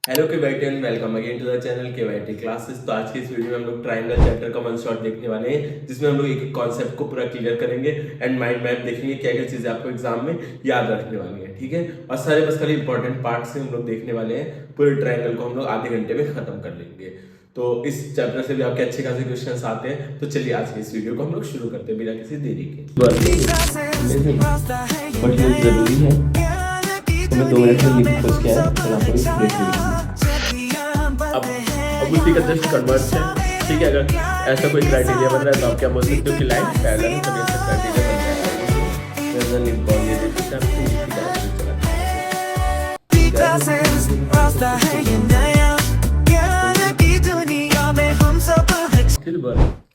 Hello K Y and welcome again to the channel K Y classes. तो आज की इस वीडियो में हम लोग ट्रायंगल चैप्टर का वन शॉट देखने वाले हैं, जिसमें हम लोग एक एक कॉन्सेप्ट को पूरा क्लियर करेंगे एंड माइंड मैप देखेंगे क्या क्या चीजें आपको एग्जाम में याद रखने वाली है। ठीक है, और सारे बस खाली इंपॉर्टेंट पार्ट से हम लोग देखने वाले हैं। पूरे ट्रायंगल को हम लोग आधे घंटे में खत्म कर लेंगे। तो इस चैप्टर से भी आपके अच्छे खासे क्वेश्चन आते हैं। तो चलिए आज की इस वीडियो को हम लोग शुरू करते हैं बिना किसी देरी के। बट ये जरूरी है, तुम्हें 2 मिनट में लिख खोज के आया अब उसी का जस्ट कन्वर्ट है। ठीक है, अगर ऐसा कोई क्राइटेरिया बन रहा है तो आप क्या बोल सकते हो कि लाइन पैरेलल है, तभी ऐसा क्राइटेरिया बन जाएगा।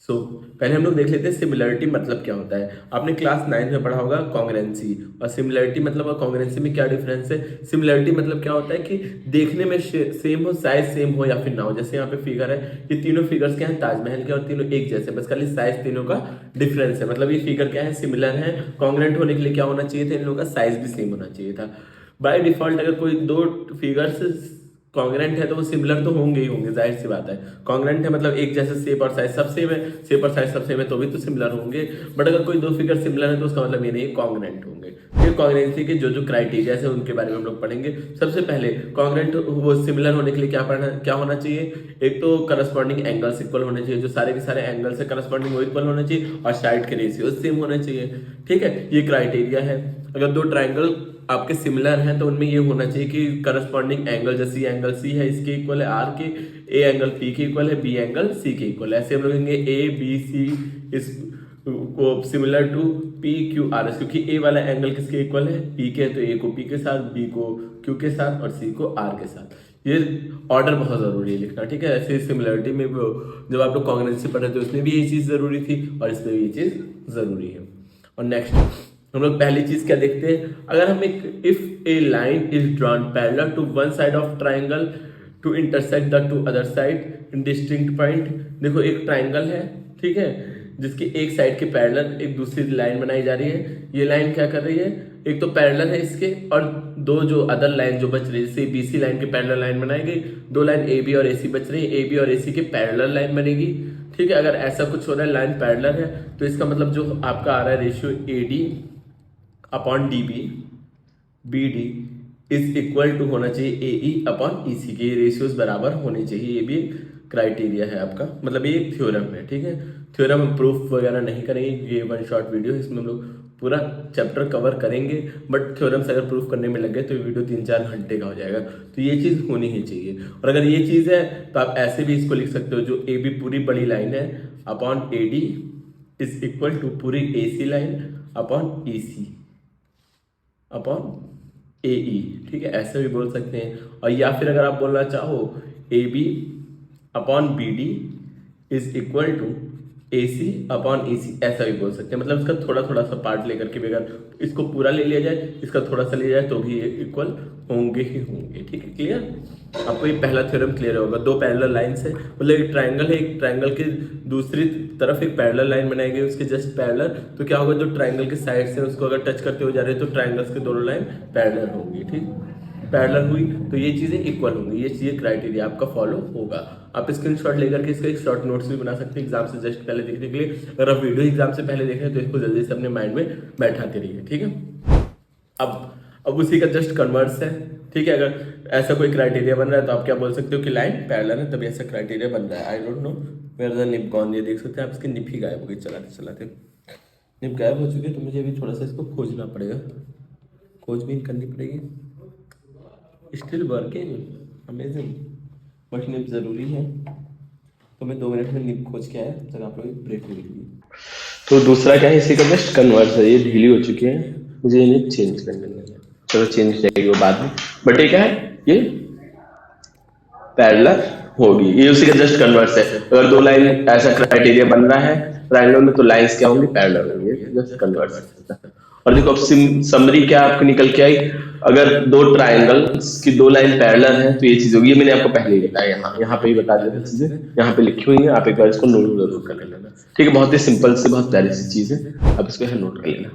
सो पहले हम लोग देख लेते हैं सिमिलरिटी मतलब क्या होता है। आपने क्लास 9 में पढ़ा होगा कॉन्ग्रेंसी, और सिमिलरिटी मतलब और कॉन्ग्रेंसी में क्या डिफरेंस है। सिमिलरिटी मतलब क्या होता है कि देखने में सेम हो, साइज सेम हो या फिर ना हो। जैसे यहाँ पे फिगर है, ये तीनों फिगर्स क्या है, ताजमहल के, और तीनों एक जैसे, बस खाली साइज तीनों का डिफरेंस है। मतलब ये फिगर क्या है, सिमिलर है। कॉन्ग्रेंट होने के लिए क्या होना चाहिए था, इन लोगों का साइज भी सेम होना चाहिए था। बाय डिफॉल्ट अगर कोई दो फिगर्स कॉन्ग्रेंट है तो वो सिमिलर तो होंगे ही होंगे, जाहिर सी बात है। कॉन्ग्रेंट है मतलब एक जैसे शेप और साइज सब सेम है, शेप और साइज सब सेम है तो भी तो सिमिलर होंगे। बट अगर कोई दो फिगर सिमिलर है तो उसका मतलब ये नहीं कॉन्ग्रेंट होंगे। फिर कॉन्ग्रेंसी के जो क्राइटेरिया है उनके बारे में हम लोग पढ़ेंगे। सबसे पहले कॉन्ग्रेंट वो सिमिलर होने के लिए क्या होना चाहिए। एक तो करस्पॉन्डिंग एंगल्स इक्वल होने चाहिए, जो सारे के सारे एंगल से करस्पॉन्डिंग वो इक्वल होने चाहिए, और साइड के रेशियो सेम होने चाहिए। ठीक है, ये क्राइटेरिया है। अगर दो ट्राइंगल आपके सिमिलर हैं तो उनमें ये होना चाहिए कि करस्पॉन्डिंग एंगल, जैसे एंगल सी है इसके इक्वल है आर के, ए एंगल पी के इक्वल है, बी एंगल सी के इक्वल है। ऐसे हम लोग कहेंगे ए बी सी इस को similar to P Q R S, क्योंकि ए वाला एंगल किसके इक्वल है, पी के, तो ए को पी के साथ, बी को क्यू के साथ, और सी को आर के साथ। ये ऑर्डर बहुत जरूरी है लिखना। ठीक है, ऐसे सिमिलरिटी में जब आप लोग कॉन्ग्रेंसी पढ़ रहे थे उसमें भी ये चीज जरूरी थी और इसमें भी ये चीज जरूरी है। और नेक्स्ट हम लोग पहली चीज क्या देखते हैं, अगर हम एक if a line is drawn parallel to one side of triangle to intersect the two other side in distinct point. देखो एक ट्राइंगल है, ठीक है, जिसकी एक साइड के पैरेलल एक दूसरी लाइन बनाई जा रही है। ये लाइन क्या कर रही है, एक तो पैरेलल है इसके, और दो जो अदर लाइन जो बच रही है, जैसे बीसी लाइन के पैरेलल लाइन बनाई गई, दो लाइन ए बी और ए सी बच रही है, ए बी और ए सी के पैरेलल लाइन बनेगी। ठीक है, अगर ऐसा कुछ हो रहा है, लाइन पैरेलल है, तो इसका मतलब जो आपका आ रहा है ratio A D upon D B B D is equal to होना चाहिए ए ई अपॉन ई सी के, रेशियोज बराबर होने चाहिए। ये भी क्राइटेरिया है आपका, मतलब ये एक थ्योरम है। ठीक है, थ्योरम हम प्रूफ वगैरह नहीं करेंगे, ये वन शॉर्ट वीडियो, इसमें हम लोग पूरा चैप्टर कवर करेंगे। बट थ्योरम से अगर प्रूफ करने में लग गए तो वीडियो 3-4 घंटे का हो जाएगा। तो ये चीज़ होनी ही चाहिए। और अगर ये चीज़ है तो आप ऐसे भी इसको लिख सकते हो, जो ए बी पूरी बड़ी लाइन है upon A D is equal to पूरी A C line upon E C upon A E. ठीक है, ऐसे भी बोल सकते हैं। और या फिर अगर आप बोलना चाहो A B upon B D is equal to A C upon E C, ऐसा भी बोल सकते हैं। मतलब इसका थोड़ा थोड़ा सा पार्ट लेकर के भी, अगर इसको पूरा ले लिया जाए, इसका थोड़ा सा लिया जाए, तो भी ये इक्वल होंगे ही होंगे। ठीक है, क्लियर? आपको ये पहला थ्योरम क्लियर होगा। दो पैरेलल लाइंस है, मतलब एक ट्राइंगल है, एक ट्राइंगल के दूसरी तरफ एक पैरेलल लाइन बनाई गई, उसके जस्ट पैरेलल, तो क्या होगा, जो ट्राइंगल के साइड से उसको अगर टच करते हुए जा रहे हैं तो ट्राइंगल्स के दोनों लाइन पैरेलल होंगी। ठीक, पैरेलल हुई तो ये चीजें इक्वल होंगी। ये चीजें क्राइटेरिया आपका फॉलो होगा। आप स्क्रीनशॉट लेकर के इसका एक शॉर्ट नोट्स भी बना सकते हैं एग्जाम से जस्ट पहले देखने के लिए। अगर आप वीडियो एग्जाम से पहले देख रहे हैं तो इसको जल्दी से अपने माइंड में बैठाते रहिए। ठीक है, अब उसी का जस्ट कन्वर्स है। ठीक है, अगर ऐसा कोई क्राइटेरिया बन रहा है तो आप क्या बोल सकते हो कि लाइन पैरेलल है, तभी ऐसा क्राइटेरिया बन रहा है। I don't know where the nip gone, ये देख सकते हैं आप, इसकी निप ही गायब हो गई चलाते चलाते। निप गायब हो चुकी है, तो मुझे अभी थोड़ा सा इसको खोजना पड़ेगा, खोजबीन करनी पड़ेगी। स्टिल वर्किंग, अमेजिंग, बट निप जरूरी है। तो मैं 2 मिनट में निप खोज के आया, तब आप लोग ब्रेक ले लीजिए। तो दूसरा क्या है, इसी का जस्ट कन्वर्स है। ये ढीली हो चुकी है, मुझे इन्हें चेंज करने है। चलो चेंज जाएगी वो बाद में, बट ये क्या है, ये पैरेलल होगी। ये उसी का जस्ट कन्वर्स है। अगर दो लाइन ऐसा क्राइटेरिया बन रहा है ट्राइंगल में, तो लाइंस क्या होंगी, पैरेलल होंगी। जस्ट कन्वर्स है। और देखो अब समरी क्या आपको निकल के आई, अगर दो ट्राइंगल्स की दो लाइन पैरेलल है तो ये चीज होगी। ये मैंने आपको पहले ही बताया, यहाँ पे ही बता देता चीजें, यहाँ पे लिखी हुई है, आप एक बार इसको नोट जरूर कर लेना। ठीक है, बहुत ही सिंपल से बहुत प्यारी सी चीज है, आप इसको यहाँ नोट कर लेना।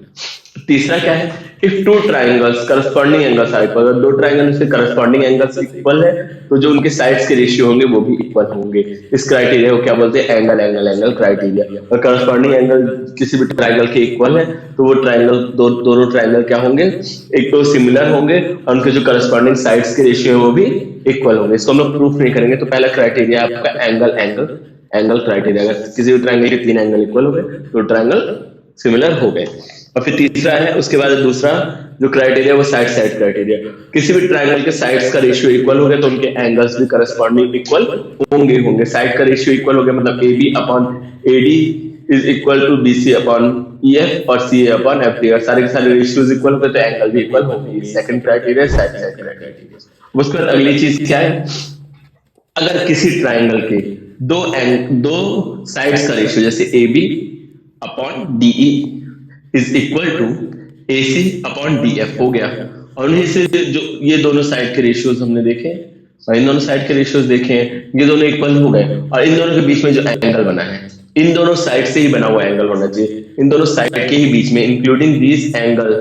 तीसरा क्या है, if two triangles corresponding angles are equal, दो ट्राइंगल से करस्पॉन्डिंग एंगल्स इक्वल है तो जो उनके साइड्स के रेशियो होंगे वो भी इक्वल होंगे। इस क्राइटेरिया को क्या बोलते हैं, एंगल एंगल एंगल क्राइटेरिया। और करस्पॉन्डिंग एंगल किसी भी ट्राइंगल के इक्वल है तो वो ट्राइंगल दोनों ट्राइंगल क्या होंगे, एक तो सिमिलर होंगे और उनके जो करस्पॉन्डिंग साइड्स के रेशियो है वो भी इक्वल होंगे। इसको हम लोग प्रूफ नहीं करेंगे, तो पहला क्राइटेरिया आपका एंगल एंगल एंगल क्राइटेरिया। अगर किसी भी ट्राइंगल के तीन एंगल इक्वल हो गए तो ट्राइंगल सिमिलर हो गए। और फिर तीसरा है, उसके बाद दूसरा जो क्राइटेरिया वो साइड साइड क्राइटेरिया। किसी भी ट्राइंगल के साइड्स का रेशियो इक्वल हो गया तो उनके एंगल्स भी करस्पॉन्डिंग इक्वल होंगे। साइड का रेशियो इक्वल हो गया मतलब A B upon A D is equal to B C upon E F और C A upon F D. सारे के सारे रेशियोज इक्वल हो गए तो एंगल भी इक्वल होंगे। Second criteria side side criteria. उसके बाद अगली चीज क्या है, अगर किसी ट्राइंगल के दो साइड्स का रेशियो जैसे A B upon D E is equal to A C upon D F हो गया, और उन्हीं से जो ये दोनों साइड के रेशियोज हमने देखे और इन दोनों साइड के रेशियोज देखे हैं, ये दोनों इक्वल हो गए। और इन दोनों के बीच में जो एंगल बना है, इन दोनों साइड से ही बना हुआ एंगल होना चाहिए, इन दोनों साइड के ही बीच में इंक्लूडिंग दिस एंगल,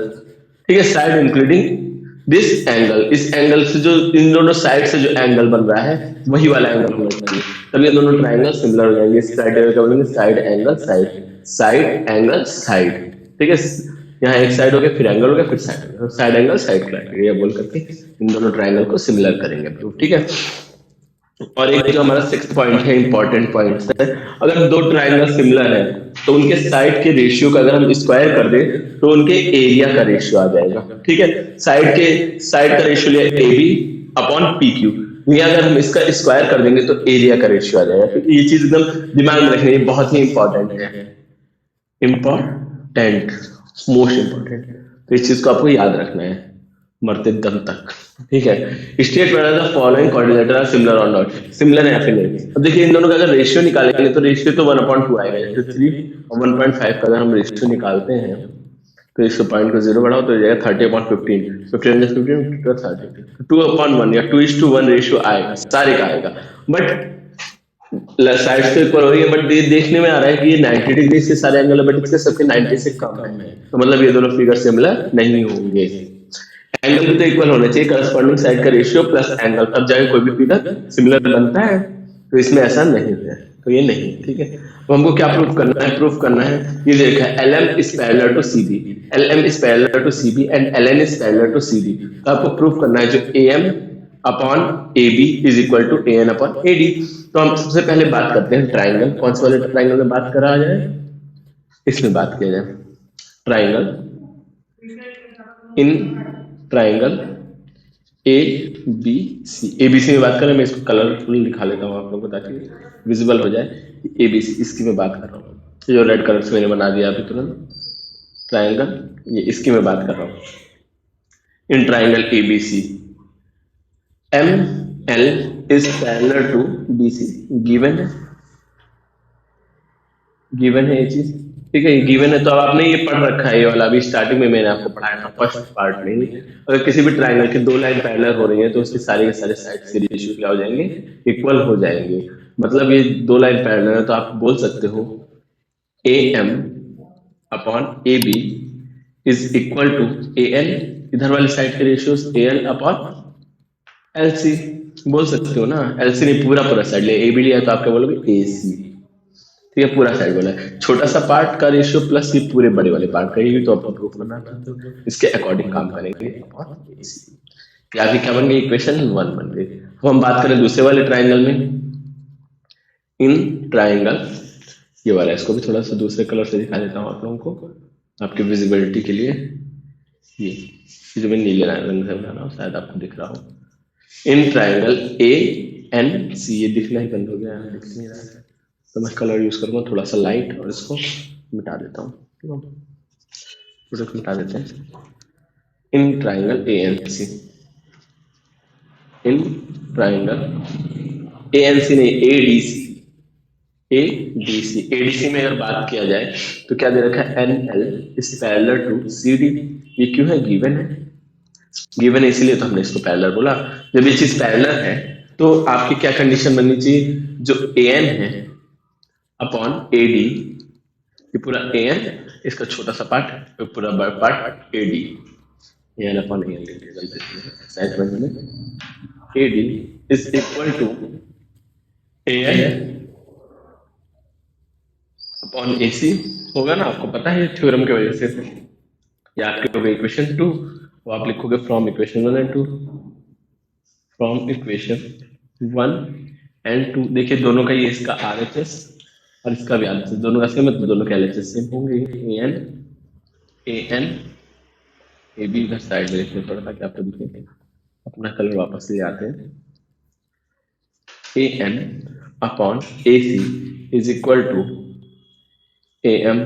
ठीक है, साइड इंक्लूडिंग दिस एंगल, इस एंगल से जो इन दोनों साइड से जो एंगल बन रहा है वही वाला एंगल होना चाहिए, तब ये दोनों ट्राइंगल सिमिलर हो जाएंगे। इस क्राइटेरिया क्या बोलेंगे, side angle side, side angle side, ठीक है। यहाँ एक साइड हो गया फिर एंगल हो गया फिर side, side angle side criteria बोल करके इन दोनों ट्राइंगल को सिमिलर करेंगे, ठीक है। और एक जो हमारा सिक्स्थ पॉइंट है, इंपॉर्टेंट पॉइंट है, अगर दो ट्राइंगल सिमिलर है तो उनके साइड के रेशियो का अगर हम स्क्वायर कर दें तो उनके एरिया का रेशियो आ जाएगा, ठीक है। साइड का रेशियो लिया A B upon P Q, यहाँ अगर हम इसका स्क्वायर कर देंगे तो एरिया का रेशियो आ जाएगा। तो ये चीज एकदम दिमाग में रखनी है, बहुत ही इंपॉर्टेंट है, इंपॉर्टेंट, मोस्ट इंपॉर्टेंट। तो इस चीज को आपको याद रखना है मरते दम तक, ठीक है। State whether the following coordinator are similar or not, similar है या फिर नहीं। अब देखिए इन दोनों का अगर रेशियो निकालेंगे तो रेशियो तो 1/2 आएगा, जैसे 3 और 1.5 का अगर हम रेशियो निकालते हैं तो इसको पॉइंट को 0 बढ़ाओ तो जाएगा 30/15, 15 30, 2/1 या 2:1 रेशियो आएगा, सारे का आएगा। बट साइड से इक्वल हो रही है, बट देखने में आ रहा है कि ये 90 डिग्री से सारे एंगल है, बट इसके सबके 90 से कम है, तो मतलब ये दोनों फिगर सिमिलर नहीं होंगे। एंगल भी तो इक्वल होना चाहिए, करस्पॉन्डिंग साइड का रेशियो प्लस एंगल, तब जाके कोई भी फिगर सिमिलर बनता है, तो इसमें ऐसा नहीं है, तो ये नहीं, ठीक है। तो हमको क्या प्रूफ करना है, प्रूफ करना है ये देखा है, LM is parallel to CD, LM is parallel to CB and LN is parallel to CD। तो आपको प्रूफ करना है जो AM upon AB is equal to AN upon AD। तो हम सबसे पहले बात करते हैं ट्राइंगल, कौन से वाले ट्राइंगल में बात करा जाए, इसमें बात किया जाए triangle, in triangle ABC, ABC में बात करें, मैं इसको कलरफुल लिखा लेता हूँ आप लोगों को ताकि विजिबल हो जाए। ABC इसकी मैं बात कर रहा हूँ, जो रेड कलर से मैंने बना दिया अभी तुरंत, ट्राइंगल ये इसकी मैं बात कर रहा हूँ। In triangle ABC ML is parallel to BC, given है ये चीज, ठीक है, ये गिवन है। तो अब आपने ये पढ़ रखा है, ये वाला अभी स्टार्टिंग में मैंने आपको पढ़ाया था, फर्स्ट पार्ट में। अगर किसी भी ट्राइंगल के दो लाइन पैरेलल हो रही है तो उसके सारे के सारे साइड्स के रेशियो क्या हो जाएंगे, इक्वल हो जाएंगे। मतलब ये दो लाइन पैरेलल है तो आप बोल सकते हो AM upon AB is equal to AL, इधर वाली साइड के रेशियोस AL अपॉन LC बोल सकते हो ना, LC नहीं पूरा साइड ले, AB लिया तो आप क्या बोलोगे AC, ठीक है, पूरा साइड बोला है, छोटा सा पार्ट का रेशियो प्लस ये पूरे बड़े वाले पार्ट का, ये तो आपको प्रूफ करना है, इसके अकॉर्डिंग काम करेंगे। या फिर क्या बन गई, इक्वेशन 1 बन गई। अब हम बात करें दूसरे वाले ट्राइंगल में, इन ट्राइंगल ये वाला, इसको भी थोड़ा सा दूसरे कलर से दिखा देता हूँ आप लोगों को आपकी विजिबिलिटी के लिए। ये जो मैं नीले रंग से बना रहा हूँ, शायद आपको दिख रहा हो। इन ट्राइंगल ANC, ये दिखना ही बंद हो गया, दिख नहीं रहा है, तो मैं कलर यूज करूंगा थोड़ा सा लाइट और इसको मिटा देता हूँ, प्रोडक्ट मिटा देते हैं। In triangle ANC, in triangle ANC नहीं ADC में अगर बात किया जाए तो क्या दे रखा है, NL is parallel to CD। ये क्यों है, गिवन है, गिवन है इसीलिए तो हमने इसको पैरेलल बोला। जब ये चीज पैरेलल है तो आपकी क्या कंडीशन बननी चाहिए, जो AN है अपॉन AD, ये पूरा AN इसका छोटा सा पार्ट, पूरा बड़ा part AD, N upon A L excitement में AD is equal to AN upon AC होगा ना, आपको पता है थ्योरम की वजह से। याद करोगे इक्वेशन 2, वो आप लिखोगे from equation 1 and 2, from equation 1 and 2। देखिए दोनों का ये इसका RHS और इसका भी RHS, दोनों का सेम है तो दोनों के LHS सेम होंगे। AN AB इधर साइड में लिखने पड़ता कि आपको दिखे, अपना कलर वापस ले आते हैं। AN upon AC is equal to AM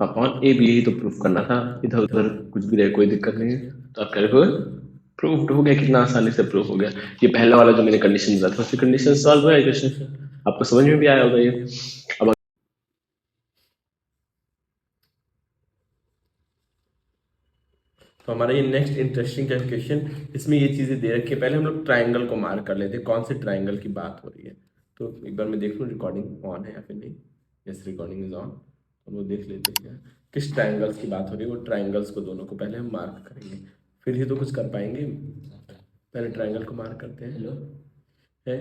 upon AB, यही तो प्रूफ करना था, इधर उधर कुछ भी रहे कोई दिक्कत नहीं है। तो आप कह प्रूफ हो गया, कितना आसानी से प्रूफ हो गया। ये पहला वाला जो मैंने कंडीशन दिया था उसकी कंडीशन सॉल्व हुआ, इक्वेशन आपको समझ में भी आया होगा ये। अब तो हमारा ये नेक्स्ट इंटरेस्टिंग क्वेश्चन, इसमें ये चीज़ें दे रखी है। पहले हम लोग ट्राइंगल को मार्क कर लेते हैं, कौन से ट्राइंगल की बात हो रही है। तो एक बार मैं देख लूँ रिकॉर्डिंग ऑन है या फिर नहीं। Yes, recording is on. तो वो देख लेते हैं क्या किस ट्राइंगल्स की बात हो रही है। वो ट्राइंगल्स को दोनों को पहले हम मार्क करेंगे, फिर ही तो कुछ कर पाएंगे। पहले ट्राइंगल को मार्क करते हैं। हेलो है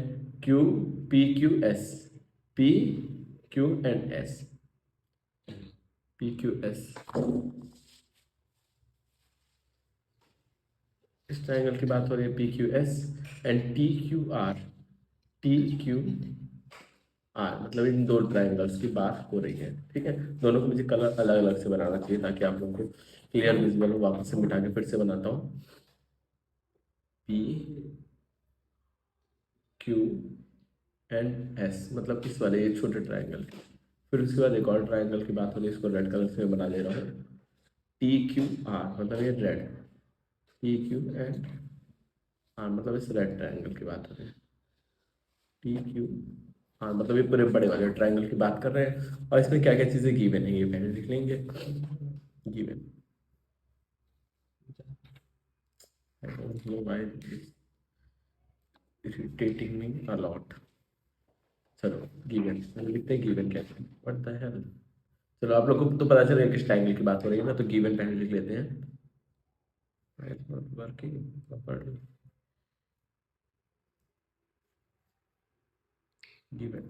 QPQS, PQ and S, PQS। इस ट्राइंगल की बात हो रही है PQS एंड TQR, TQR, मतलब इन दो ट्राइंगल्स की बात हो रही है। ठीक है, दोनों को मुझे कलर अलग अलग से बनाना चाहिए ताकि आप लोगों को क्लियर विजुअल हो। वापस से मिटा के फिर से बनाता हूँ। PQS मतलब इस वाले ये छोटे ट्राइंगल की। फिर उसके बाद एक और ट्राइंगल की बात हो रही है, इसको रेड कलर से मैं बना दे रहा हूँ। TQR मतलब ये रेड, TQR मतलब इस रेड ट्राइंगल की बात हो रही है। TQR मतलब ये पूरे बड़े वाले ट्राइंगल की बात कर रहे हैं। और इसमें क्या क्या चीज़ें गिवन है ये पहले लिख लेंगे। Given, I don't know why it is irritating me a lot। चलो गिवन लिखते हैं, गिवन क्या है, व्हाट द हेल। चलो आप लोग को तो पता चलेगा किस ट्राइंगल की बात हो रही है ना, तो गिवन पहले लिख लेते हैं। It's not working properly। Given,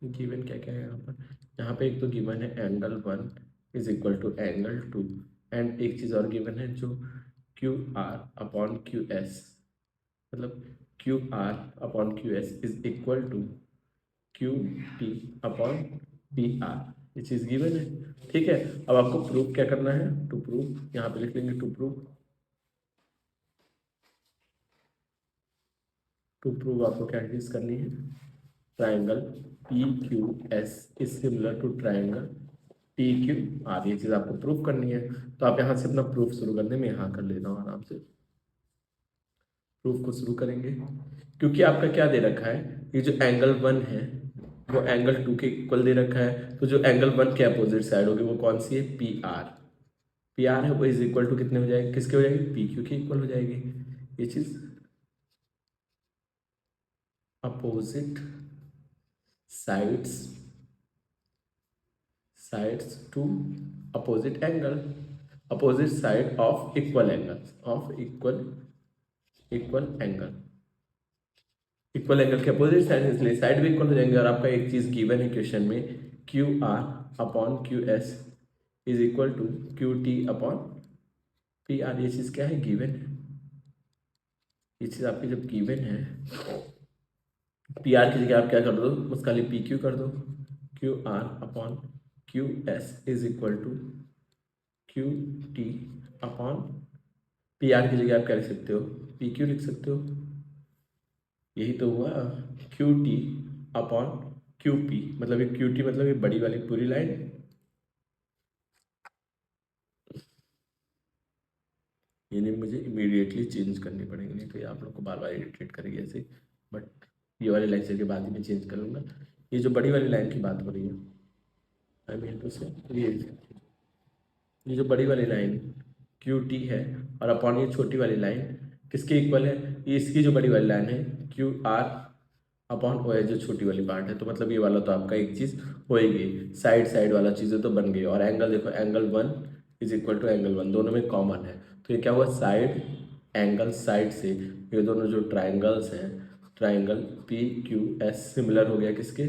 given क्या क्या है यहाँ पर। यहाँ पे एक तो गिवन है angle 1 is equal to angle 2, and एक चीज़ और गिवन है जो QR/QS, मतलब QR/QS is equal to QT/PR, ये चीज़ गिवन है। ठीक है, अब आपको प्रूफ क्या करना है, टू प्रूफ, यहाँ पे लिख लेंगे टू प्रूव आपको क्या चीज़ करनी है। Triangle PQS is similar to triangle TQR, ये चीज़ आपको प्रूफ करनी है। तो आप यहाँ से अपना प्रूफ शुरू कर दें, मैं यहाँ कर लेता हूँ आराम से। प्रूफ को शुरू करेंगे, क्योंकि आपका क्या दे रखा है, ये जो एंगल 1 है वो एंगल 2 के इक्वल दे रखा है। तो जो एंगल 1 के अपोजिट साइड होगी वो कौन सी है, PR है, वो इज इक्वल टू कितने हो जाएगी, किसके हो जाएगी, PQ के इक्वल हो जाएगी। ये चीज़ opposite sides to opposite angle, opposite side of equal angles, of equal angle, equal angle के अपोजिट साइड, इसलिए साइड भी इक्वल हो जाएंगे। और आपका एक चीज गिवन है क्वेश्चन में, QR/QS is equal to QT/PR, ये चीज क्या है, गिवन है। ये चीज आपकी जब गिवन है, PR की जगह आप क्या कर दो, बस खाली PQ कर दो। QR/QS is equal to QT/PR की जगह आप क्या लिख सकते हो, PQ लिख सकते हो। यही तो हुआ, QT/QP, मतलब ये QT मतलब ये बड़ी वाली पूरी लाइन, यानी मुझे इमीडिएटली चेंज करनी पड़ेगी, नहीं तो ये आप लोग को बार बार इरिटेट करेगी ऐसे। बट ये वाली लेक्चर के बाद ही मैं चेंज करूँगा। ये जो बड़ी वाली लाइन की बात हो रही है, आई मीन टू से ये जो बड़ी वाली लाइन QT है और अपॉन ये छोटी वाली लाइन किसके इक्वल है, ये इसकी जो बड़ी वाली लाइन है QR अपॉन ओ एच जो छोटी वाली पार्ट है, तो मतलब ये वाला तो आपका एक चीज होएगी, साइड साइड वाला चीजें तो बन गई। और एंगल देखो, angle 1 is equal to angle 1, दोनों में कॉमन है, तो ये क्या हुआ, साइड एंगल साइड से ये दोनों जो ट्राइंगल्स हैं, triangle P Q S similar हो गया किसके,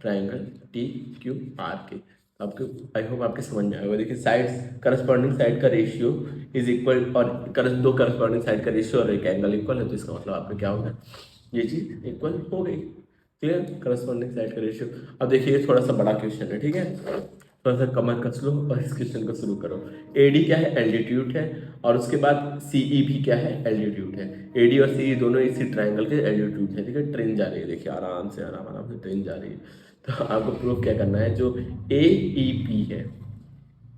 ट्राइंगल टी क्यू आर के। आपके आई होप आपके समझ में आएगा। देखिए साइड करस्पॉन्डिंग साइड का रेशियो इज इक्वल, और दो करस्पॉन्डिंग साइड का रेशियो और एक एंगल इक्वल है, तो इसका मतलब आपका क्या होगा, ये चीज इक्वल हो गई। क्लियर, करस्पॉन्डिंग साइड का रेशियो। अब देखिए ये थोड़ा सा बड़ा क्वेश्चन है, ठीक है, थोड़ा सा कमर कस लो और इस क्वेश्चन को शुरू करो। एडी क्या है, एल्टीट्यूड है, और उसके बाद सीई भी क्या है, एल्टीट्यूड है। एडी और सीई दोनों इसी ट्राइंगल के एल्टीट्यूड है, ठीक है। ट्रेन जा रही है, देखिए आराम से आराम आराम से ट्रेन जा रही है। तो आपको प्रूफ क्या करना है, जो ए ई पी है,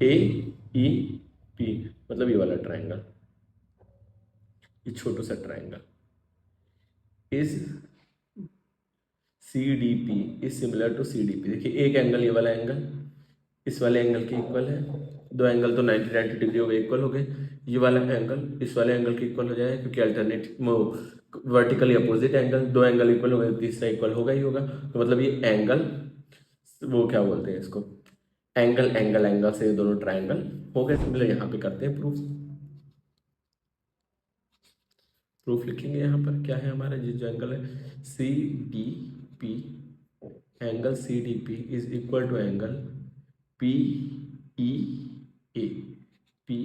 ए ई पी मतलब ये वाला ट्राइंगल, ये छोटा सा triangle is C D P is similar to C D P. देखिए एक एंगल, ये वाला एंगल इस वाले एंगल के इक्वल है, दो एंगल तो 90 डिग्री हो गए, इक्वल हो गए। ये वाला एंगल इस वाले एंगल के इक्वल हो जाएगा, क्योंकि अल्टरनेट वर्टिकली अपोजिट एंगल, दो एंगल इक्वल हो गए, तीसरा इक्वल होगा ही होगा। तो मतलब ये एंगल, वो क्या बोलते हैं इसको, एंगल एंगल एंगल से ये दोनों ट्राइंगल हो गए सिमिलर। यहाँ पे करते हैं प्रूफ। प्रूफ लिखेंगे यहाँ पर, क्या है हमारा जो एंगल है, C D P, angle C D P is equal to angle P E A, P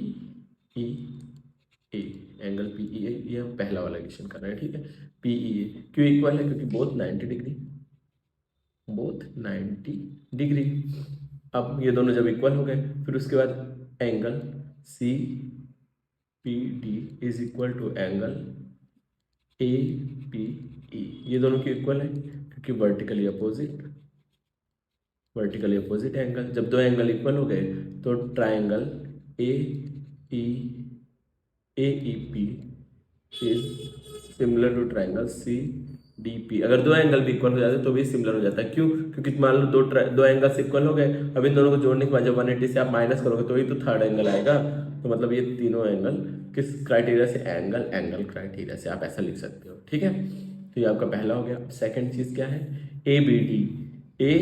E A, angle P E A, ये हम पहला वाला क्वेश्चन कर रहे हैं, ठीक है। पी ई ए क्यों इक्वल है, क्योंकि बोथ 90 डिग्री, बोथ 90 डिग्री। अब ये दोनों जब इक्वल हो गए, फिर उसके बाद angle C P D is equal to angle A P E, ये दोनों की इक्वल है, क्योंकि वर्टिकली अपोजिट एंगल। जब दो एंगल इक्वल हो गए तो triangle A E P is similar to triangle C D P. अगर दो एंगल भी इक्वल हो जाते तो भी सिमिलर हो जाता है, क्यों, क्योंकि मान लो दो एंगल्स इक्वल हो गए, अब इन दोनों को जोड़ने के बाद जब 180 से आप माइनस करोगे तो ही तो थर्ड एंगल आएगा। तो मतलब ये तीनों एंगल किस क्राइटेरिया से, एंगल एंगल क्राइटेरिया से, आप ऐसा लिख सकते हो, ठीक है। तो ये आपका पहला हो गया। सेकंड चीज क्या है, A B D, A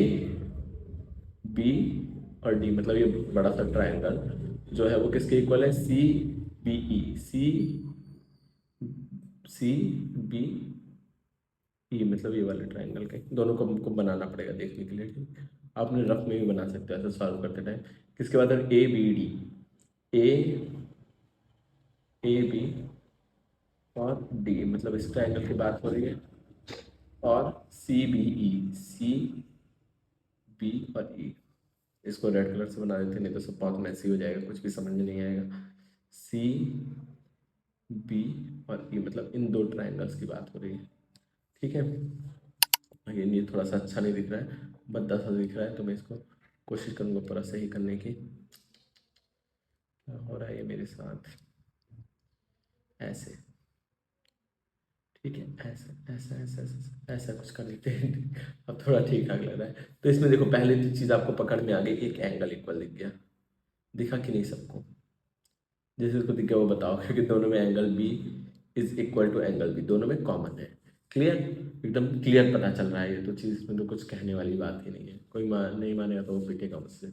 B और डी मतलब ये बड़ा सा ट्राइंगल जो है वो किसके इक्वल है, सी बी ई, सी बी ई मतलब ये वाले ट्राइंगल के। दोनों को हमको बनाना पड़ेगा देखने के लिए, ठीक है। आपने रफ में भी बना सकते हो ऐसा सॉल्व करते टाइम। किसके बाद A B D, A B और डी मतलब इस ट्राइंगल की बात हो रही है, और सी बी ई, सी बी और ई, इसको रेड कलर से बना देते, नहीं तो सब बहुत मैसी हो जाएगा, कुछ भी समझ में नहीं आएगा। सी बी और ई मतलब इन दो ट्राइंगल्स की बात हो रही है, ठीक है। अगेन ये थोड़ा सा अच्छा नहीं दिख रहा है, भद्दा सा दिख रहा है, तो मैं इसको कोशिश करूँगा पूरा सही करने की। क्या हो रहा है ये मेरे साथ, ऐसे, ठीक है, ऐसा ऐसा ऐसा ऐसा ऐसा कुछ कर लेते हैं। अब थोड़ा ठीक ठाक लग रहा है। तो इसमें देखो पहले तो चीज़ आपको पकड़ में आ गई, एक एंगल इक्वल दिख गया, दिखा कि नहीं सबको, जैसे उसको दिख गया वो बताओ, क्योंकि दोनों में angle B is equal to angle B, दोनों में कॉमन है। क्लियर, एकदम क्लियर पता चल रहा है ये तो चीज़ में, तो कुछ कहने वाली बात ही नहीं है। कोई नहीं मानेगा तो वो पीटेगा मुझसे,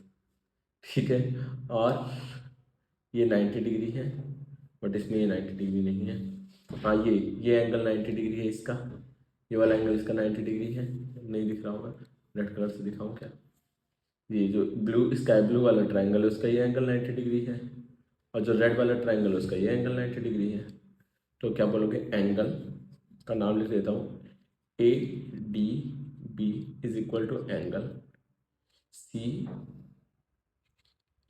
ठीक है। और ये 90 डिग्री है, बट इसमें ये 90 डिग्री नहीं है। हाँ ये एंगल 90 डिग्री है इसका, ये वाला एंगल इसका 90 डिग्री है, नहीं दिख रहा होगा, रेड कलर से दिखाऊं क्या, ये जो ब्लू स्काई ब्लू वाला ट्राइंगल है उसका ये एंगल 90 डिग्री है, और जो रेड वाला ट्राइंगल है उसका ये एंगल 90 डिग्री है। तो क्या बोलोगे, एंगल का नाम लिख देता हूँ, A D B is equal to angle C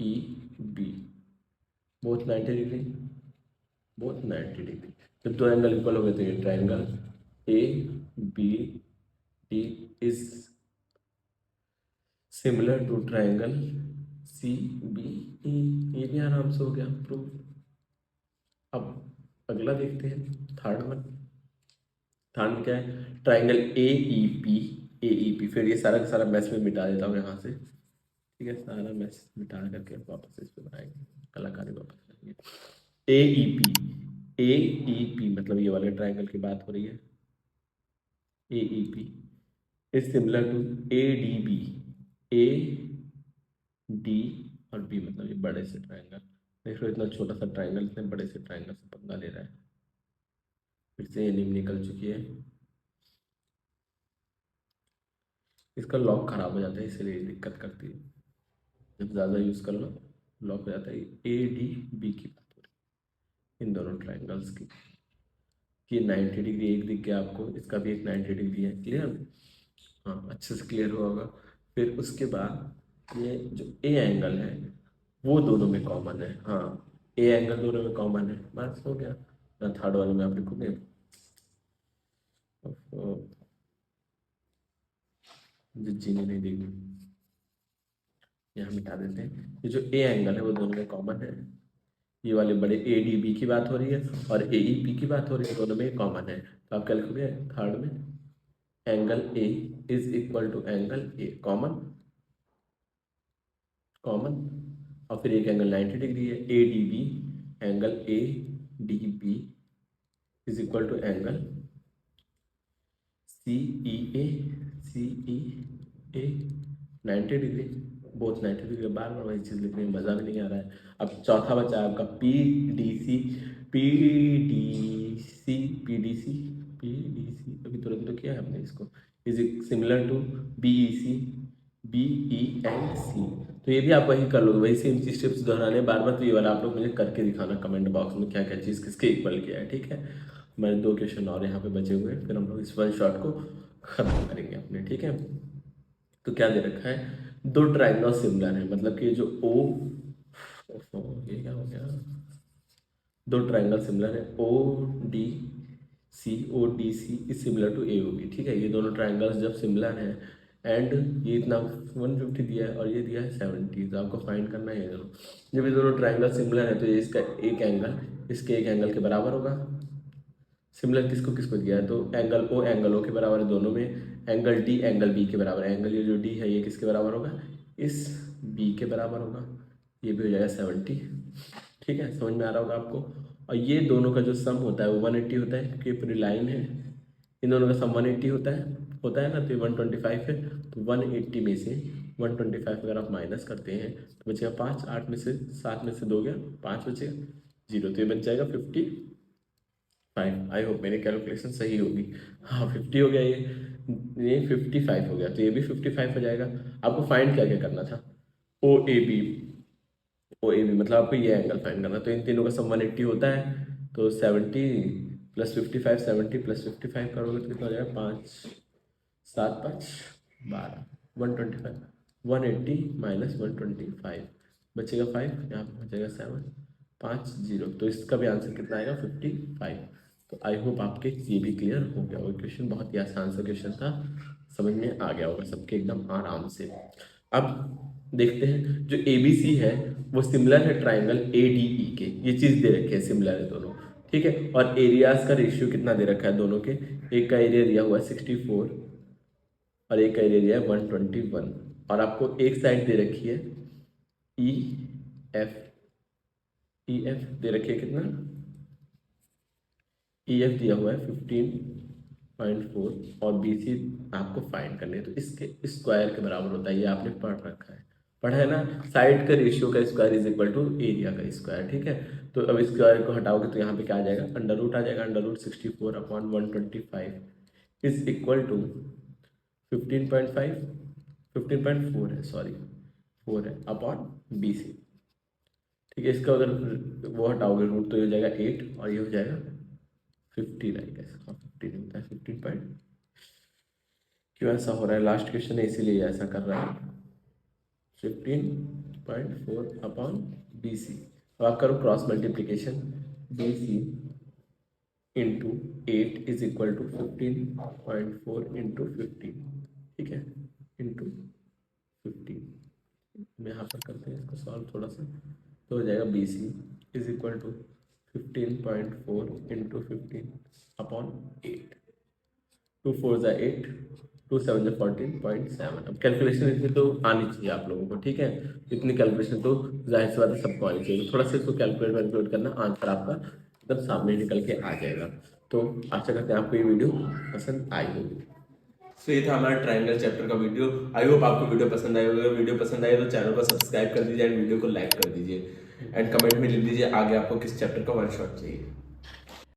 E B, both 90 degree, both 90 degree. जब दो एंगल इक्वल हो गए तो ये triangle A B D is similar to triangle C B E, ये भी आराम से हो गया प्रूफ। अब अगला देखते हैं, थर्ड वन। थर्ड में क्या है, triangle A E P, A E P, फिर ये सारा का सारा मैच में मिटा देता हूँ यहाँ से, ठीक है, सारा मैच मिटा करके वापस इस पे बनाएंगे, कलाकारी वापस करेंगे। ए ई पी, ए ई पी मतलब ये वाले ट्राइंगल की बात हो रही है, A E P is similar to A D B. A D और बी मतलब ये बड़े से ट्राइंगल। देख लो इतना छोटा सा ट्राइंगल इतने बड़े से ट्राइंगल से पंगा ले रहा है। फिर से ये नीम निकल चुकी है। इसका लॉक खराब हो जाता है इसलिए दिक्कत करती है। जब ज़्यादा यूज़ कर लो लॉक हो जाता है। ए डी बी की बात हो रही है इन दोनों ट्राइंगल्स की। ये 90 डिग्री एक दिख गया आपको, इसका भी एक 90 डिग्री है। क्लियर? हाँ, अच्छे से क्लियर हुआ होगा। फिर उसके बाद ये जो ए एंगल है वो दोनों में कॉमन है। हाँ, ए एंगल दोनों में कॉमन है। बस हो गया ना। थर्ड वाले में आप लिखोगे जिज्जी ने नहीं देखी, यहाँ मिटा देते हैं। ये जो ए एंगल है वो दोनों में कॉमन है। ये वाले बड़े ए डी बी की बात हो रही है और ए ई पी की बात हो रही है, दोनों में कॉमन है। तो आप क्या लिखोगे थर्ड में? Angle A is equal to angle A, common common. और फिर एक एंगल 90 डिग्री है। A D B, angle A D B is equal to angle C E A, C E A 90 degree. Both 90 degree. बार बार वही चीज़ लिखने में मज़ा भी नहीं आ रहा है। अब चौथा बचा है आपका P D C. P D C P D C P D C अभी तुरंत तो किया है हमने इसको। Is similar to B E C, B E and C. तो ये भी आप वही कर लोगे, वही सेम चीज स्टेप्स दोहराने बार बार। तो ये वाला आप लोग मुझे करके दिखाना कमेंट बॉक्स में क्या क्या चीज़ किसके इक्वल किया है, ठीक है? हमारे 2 क्वेश्चन और यहाँ पे बचे हुए हैं, फिर हम लोग इस वन शॉट को खत्म करेंगे अपने, ठीक है? तो क्या दे रखा है? 2 ट्राइंगल सिमिलर है, मतलब कि जो ओ, ये क्या हो गया? 2 ट्राइंगल सिमिलर है। O D C, O D C is similar to A O B, ठीक है? ये दोनों ट्राइंगल्स जब सिमिलर हैं एंड ये इतना 150 दिया है और ये दिया है 70, तो आपको फाइंड करना है ये दोनों। जब ये दोनों ट्राइंगल सिमिलर है तो ये इसका एक एंगल इसके एक एंगल के बराबर होगा। सिमिलर किसको किसको दिया है? तो एंगल ओ के बराबर है दोनों में। एंगल डी एंगल बी के बराबर है। एंगल ये जो डी है ये किसके बराबर होगा? इस बी के बराबर होगा। ये भी हो जाएगा 70, ठीक है? समझ में आ रहा होगा आपको। और ये दोनों का जो सम होता है वो 180 होता है, क्योंकि पूरी लाइन है। इन दोनों का सम 180 होता है ना। तो ये 125 है। तो 180 में से 125 अगर आप माइनस करते हैं तो बचेगा 5। 8 में से 7 में से 2 गया, 5 बचेगा 0। तो ये बच जाएगा 55। आई होप मेरी कैलकुलेशन सही होगी। हाँ, 50 हो गया ये 55 हो गया। तो ये भी 55 हो जाएगा। आपको फाइंड क्या क्या करना था? ओ A B. O A B मतलब आपको ये एंगल फाइंड करना। तो इन तीनों का सम 180 होता है। तो 70 प्लस 55, 70 प्लस 55 करोगे तो कितना हो जाएगा? 5 7 5 12, 125। 180 माइनस 125 बचेगा 5, यहाँ पे बचेगा 7, 5 0। तो इसका भी आंसर कितना आएगा? 55। तो आई होप आपके ये भी क्लियर हो गया। वो क्वेश्चन बहुत ही आसान सा क्वेश्चन था, समझ में आ गया होगा सबके एकदम आराम से। अब देखते हैं जो ए बी सी है वो सिमिलर है ट्राइंगल ए डी ई के। ये चीज़ दे रखी है, सिमिलर है दोनों, ठीक है? और एरियाज का रेशियो कितना दे रखा है दोनों के? एक का एरिया दिया हुआ है 64 और एक का एरिया दिया है 121। और आपको एक साइड दे रखी है ई एफ। ई एफ दे रखी है कितना? ई एफ दिया हुआ है 15.4 और बी सी आपको फाइंड करनी है। तो इसके स्क्वायर के बराबर होता है, ये आपने पढ़ रखा है, पढ़ा है ना? साइड का रेशियो का square is equal to area का स्क्वायर, ठीक है? तो अब स्क्वायर को हटाओगे तो यहाँ पे क्या आ जाएगा? अंडर रूट आ जाएगा। Under root 64 upon 125 is equal to 15.5, 15.4 है, सॉरी 4 है, अपॉन बी सी, ठीक है? इसका अगर वो हटाओगे रूट तो ये हो जाएगा 8 और ये हो जाएगा 15 आई गेस। हाँ, 15 होता है। 15 पॉइंट क्यों ऐसा हो रहा है? लास्ट क्वेश्चन है इसीलिए ऐसा कर रहा है। 15.4 अपॉन बी सी। अब आप करो cross multiplication. B C into 8 is equal to 15.4 into 15, ठीक है? इंटू 15 में यहाँ पर करते हैं इसको सॉल्व थोड़ा सा। तो हो जाएगा B C is equal to 15.4 into 15 upon 8। 2 4 ज़ा 8, 2 7 ज़ा 14.7। अब कैलकुलेशन इतनी तो आनी चाहिए आप लोगों को, ठीक है? इतनी कैलकुलेशन तो जाहिर सी बात है सबको आनी चाहिए। थोड़ा सा इसको कैलकुलेट करना, आंसर आपका एकदम सामने निकल के आ जाएगा। तो आशा करते हैं आपको ये वीडियो पसंद आई होगी। सो ये था हमारा ट्रायंगल चैप्टर का वीडियो। आई होप आपको वीडियो पसंद आया होगा। वीडियो पसंद आए तो चैनल को सब्सक्राइब कर दीजिए एंड वीडियो को लाइक कर दीजिए एंड कमेंट में लिख दीजिए आगे आपको किस चैप्टर का वन शॉट चाहिए।